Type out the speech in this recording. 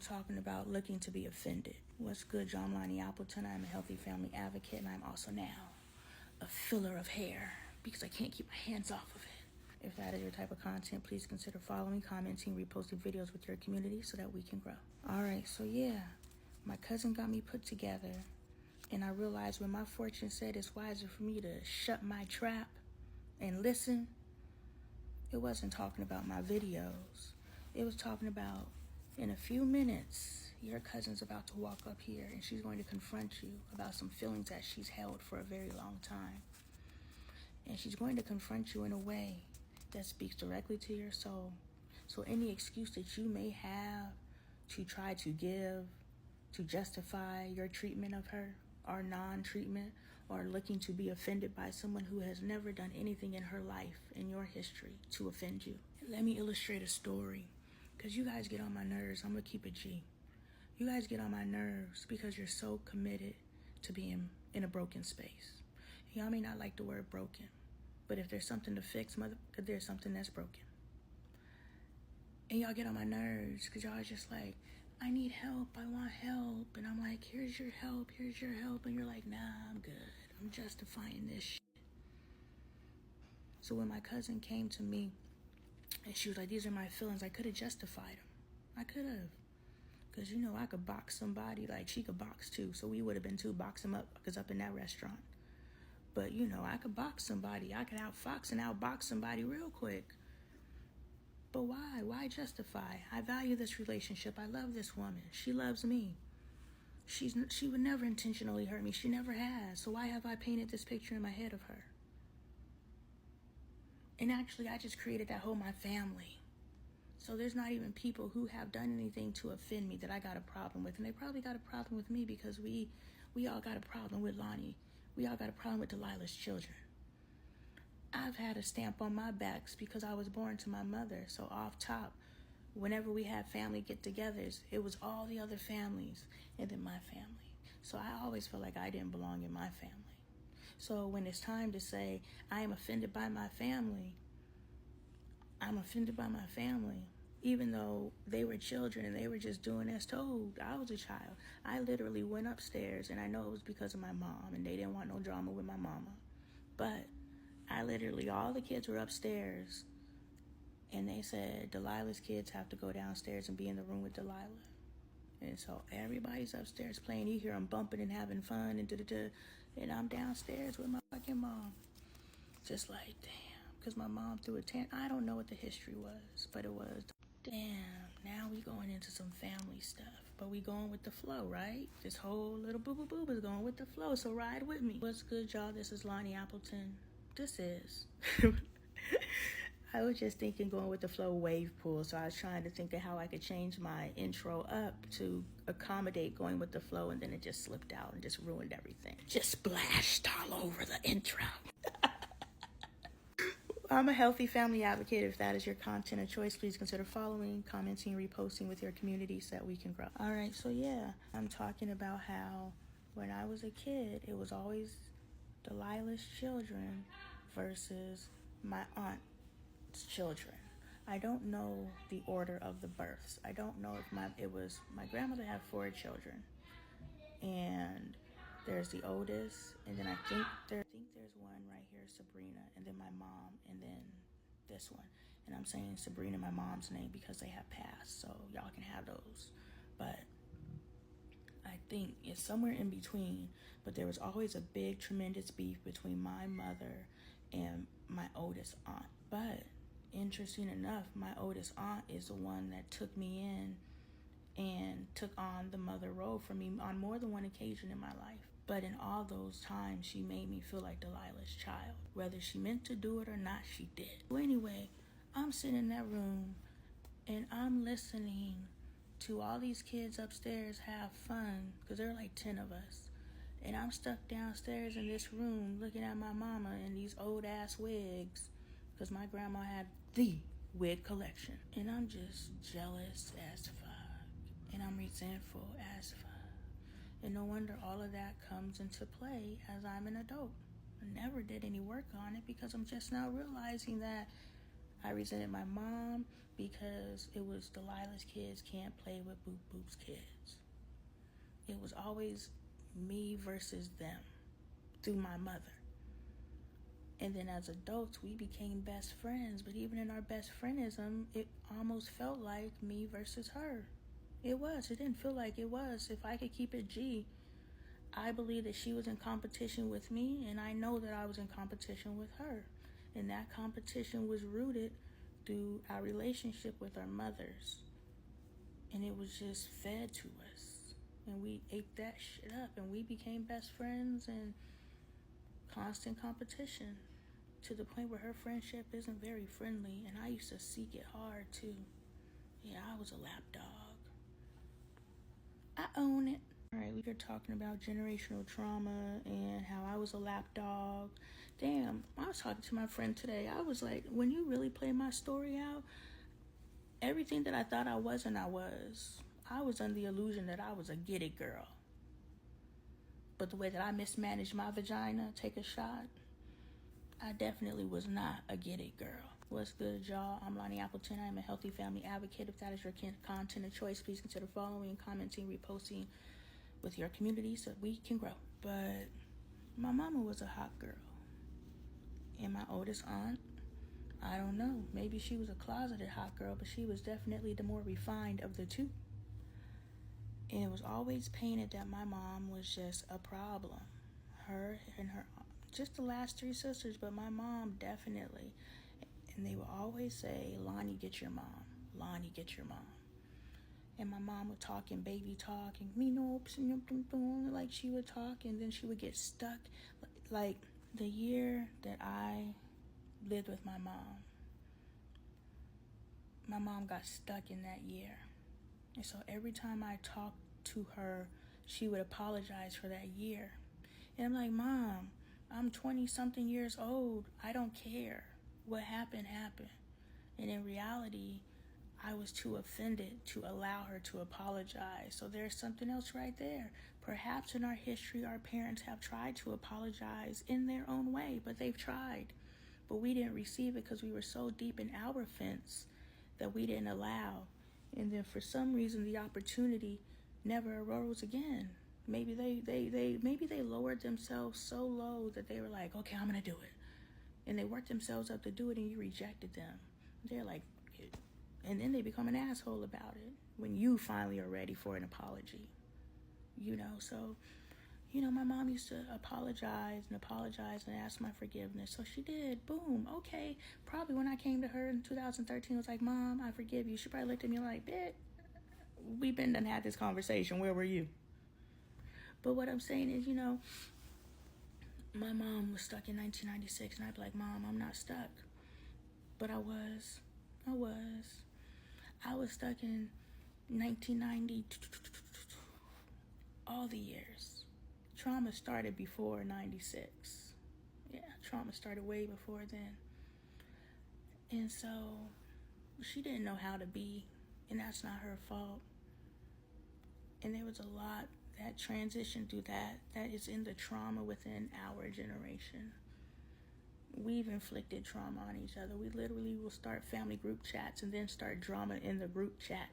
talking about looking to be offended. What's good, John Lonnie Appleton? I'm a healthy family advocate, and I'm also now a filler of hair because I can't keep my hands off of it. If that is your type of content, please consider following, commenting, reposting videos with your community so that we can grow. All right, so yeah, my cousin got me put together, and I realized when my fortune said it's wiser for me to shut my trap and listen, it wasn't talking about my videos. It was talking about, in a few minutes, your cousin's about to walk up here and she's going to confront you about some feelings that she's held for a very long time. And she's going to confront you in a way that speaks directly to your soul. So any excuse that you may have to try to give, to justify your treatment of her, or non-treatment, or looking to be offended by someone who has never done anything in her life, in your history, to offend you. Let me illustrate a story, because you guys get on my nerves. I'm going to keep it G. You guys get on my nerves because you're so committed to being in a broken space. Y'all may not like the word broken, but if there's something to fix, there's something that's broken. And y'all get on my nerves because y'all are just like, I need help, I want help. And I'm like, here's your help. And you're like, nah, I'm good. I'm justifying this shit. So when my cousin came to me and she was like, these are my feelings, I could have justified them. I could have. Because, I could box somebody like she could box too. So we would have been two box them up because up in that restaurant. But, I could box somebody. I could outfox and outbox somebody real quick. But why? Why justify? I value this relationship. I love this woman. She loves me. She would never intentionally hurt me. She never has. So why have I painted this picture in my head of her? And actually, I just created that whole my family. So there's not even people who have done anything to offend me that I got a problem with. And they probably got a problem with me because we all got a problem with Lonnie. We all got a problem with Delilah's children. I've had a stamp on my backs because I was born to my mother. So off top, whenever we had family get-togethers, it was all the other families and then my family. So I always felt like I didn't belong in my family. So when it's time to say, I am offended by my family, I'm offended by my family. Even though they were children and they were just doing as told. I was a child. I literally went upstairs, and I know it was because of my mom, and they didn't want no drama with my mama. But all the kids were upstairs, and they said, Delilah's kids have to go downstairs and be in the room with Delilah. And so everybody's upstairs playing. You hear them bumping and having fun and da-da-da. And I'm downstairs with my fucking mom. Just like, damn. Because my mom threw a tent. I don't know what the history was, but it was, damn, now we going into some family stuff. But we going with the flow, right? This whole little boo-boo-boo is going with the flow, so ride with me. What's good, y'all? This is Lonnie Appleton. I was just thinking going with the flow wave pool, so I was trying to think of how I could change my intro up to accommodate going with the flow, and then it just slipped out and just ruined everything. Just splashed all over the intro. I'm a healthy family advocate. If that is your content of choice, please consider following, commenting, reposting with your community so that we can grow. All right, so yeah, I'm talking about how when I was a kid, it was always Delilah's children versus my aunt's children. I don't know the order of the births. I don't know if my grandmother had 4 children, and there's the oldest, and then I think there's one right here, Sabrina, and then my mom, and then this one. And I'm saying Sabrina, my mom's name, because they have passed, so y'all can have those. But I think it's somewhere in between, but there was always a big, tremendous beef between my mother and my oldest aunt. But interesting enough, my oldest aunt is the one that took me in and took on the mother role for me on more than one occasion in my life. But in all those times, she made me feel like Delilah's child. Whether she meant to do it or not, she did. Well, anyway, I'm sitting in that room and I'm listening to all these kids upstairs have fun, because there are like 10 of us. And I'm stuck downstairs in this room looking at my mama in these old ass wigs, because my grandma had the wig collection. And I'm just jealous as fuck. And I'm resentful as fuck. And no wonder all of that comes into play as I'm an adult. I never did any work on it because I'm just now realizing that I resented my mom because it was Delilah's kids can't play with Boop Boop's kids. It was always me versus them through my mother. And then as adults, we became best friends. But even in our best friendism, it almost felt like me versus her. It was. It didn't feel like it was. If I could keep it G, I believe that she was in competition with me, and I know that I was in competition with her. And that competition was rooted through our relationship with our mothers. And it was just fed to us. And we ate that shit up, and we became best friends and constant competition to the point where her friendship isn't very friendly, and I used to seek it hard too. Yeah, I was a lapdog. I own it. Alright, we were talking about generational trauma and how I was a lapdog. Damn, I was talking to my friend today. I was like, when you really play my story out, everything that I thought I wasn't, I was. I was under the illusion that I was a get it girl. But the way that I mismanaged my vagina, take a shot, I definitely was not a get it girl. What's good, y'all? I'm Lonnie Appleton. I am a healthy family advocate. If that is your content of choice, please consider following, commenting, reposting with your community so we can grow. But my mama was a hot girl. And my oldest aunt, I don't know. Maybe she was a closeted hot girl, but she was definitely the more refined of the two. And it was always painted that my mom was just a problem. Her and her, just the last three sisters, but my mom definitely. And they would always say, Lonnie, get your mom. Lonnie, get your mom. And my mom would talk in baby talk and me nope, like she would talk, and then she would get stuck. Like the year that I lived with my mom got stuck in that year. And so every time I talked to her, she would apologize for that year. And I'm like, Mom, I'm 20-something years old. I don't care. What happened, happened. And in reality, I was too offended to allow her to apologize. So there's something else right there. Perhaps in our history, our parents have tried to apologize in their own way, but they've tried. But we didn't receive it because we were so deep in our offense that we didn't allow. And then for some reason, the opportunity never arose again. Maybe they lowered themselves so low that they were like, okay, I'm going to do it. And they worked themselves up to do it, and you rejected them. They're like, and then they become an asshole about it when you finally are ready for an apology. So, my mom used to apologize and ask my forgiveness. So she did. Boom. Okay. Probably when I came to her in 2013, I was like, Mom, I forgive you. She probably looked at me like, bitch, we've been done had this conversation. Where were you? But what I'm saying is, my mom was stuck in 1996, and I'd be like, Mom, I'm not stuck. But I was. I was stuck in 1990, all the years. Trauma started before 96. Yeah, trauma started way before then. And so she didn't know how to be, and that's not her fault. And there was a lot that transitioned through that is in the trauma within our generation. We've inflicted trauma on each other. We literally will start family group chats and then start drama in the group chat.